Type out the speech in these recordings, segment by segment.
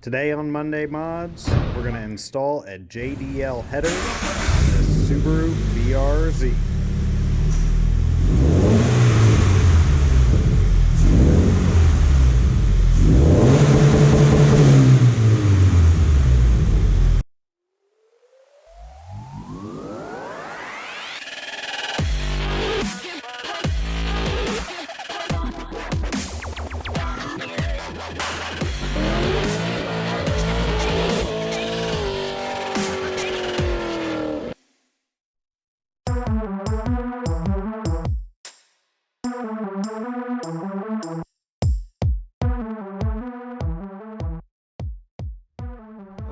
Today on Monday Mods, we're going to install a JDL header on this Subaru BRZ.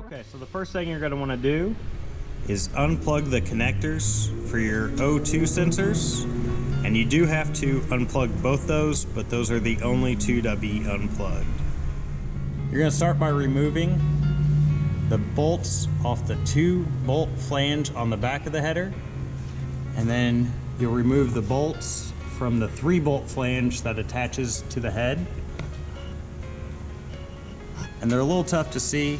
Okay, so the first thing you're going to want to do is unplug the connectors for your O2 sensors, and you do have to unplug both those, but those are the only two to be unplugged. You're going to start by removing the bolts off the 2-bolt flange on the back of the header, and then you'll remove the bolts from the 3-bolt flange that attaches to the head. And they're a little tough to see.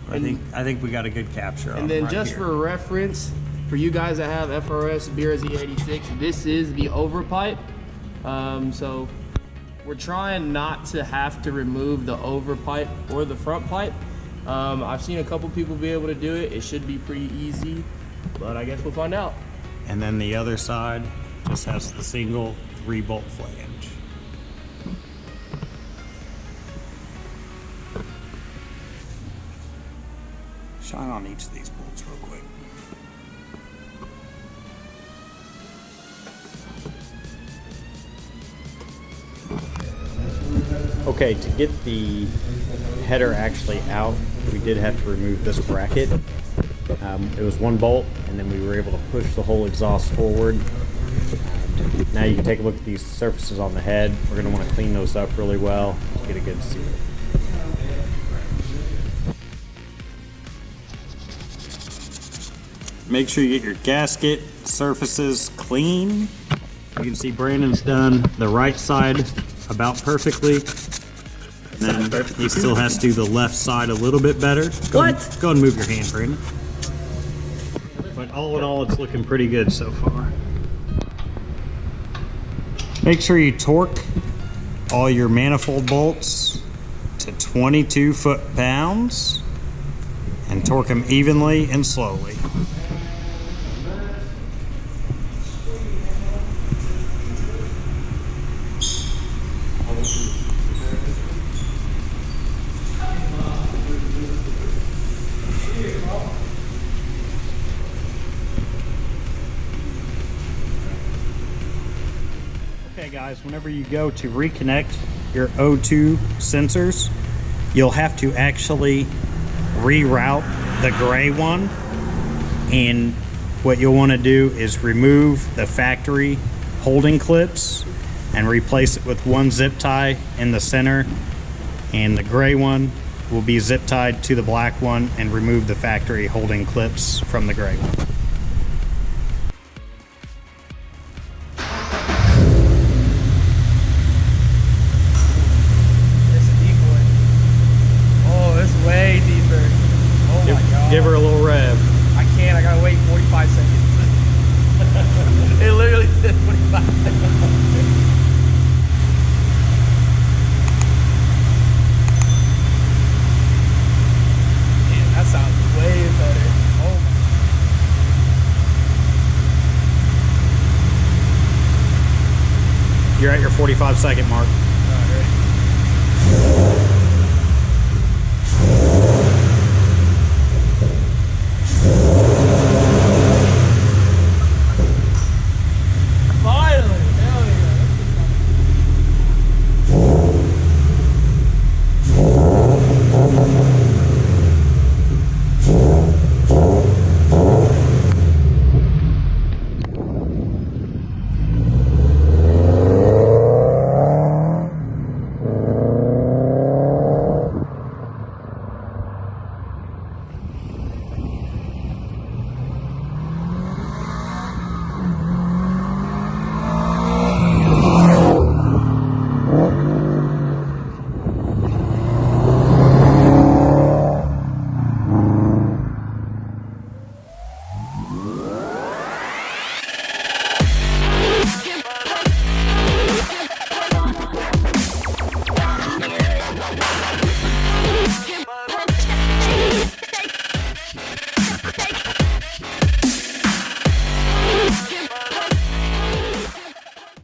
I think we got a good capture on them. And then right just here. for reference, for you guys that have FRS BRZ86, this is the overpipe. So we're trying not to have to remove the overpipe or the front pipe. I've seen a couple people be able to do it. It should be pretty easy, but I guess we'll find out. And then the other side just has the single 3-bolt flange. Shine on each of these bolts real quick. Okay, to get the header actually out, we did have to remove this bracket. It was 1 bolt, and then we were able to push the whole exhaust forward. Now you can take a look at these surfaces on the head. We're going to want to clean those up really well to get a good seal. Make sure you get your gasket surfaces clean. You can see Brandon's done the right side about perfectly. And then he still has to do the left side a little bit better. Go and move your hand, Brandon. But all in all, it's looking pretty good so far. Make sure you torque all your manifold bolts to 22 foot-pounds and torque them evenly and slowly. Okay guys, whenever you go to reconnect your O2 sensors, you'll have to actually reroute the gray one, and what you'll want to do is remove the factory holding clips and replace it with 1 zip tie in the center, and the gray one will be zip tied to the black one, and remove the factory holding clips from the gray one. Give her a little rev. I can't, I gotta wait 45 seconds. It literally said 45 seconds. Man, that sounds way better. Oh my. You're at your 45-second mark.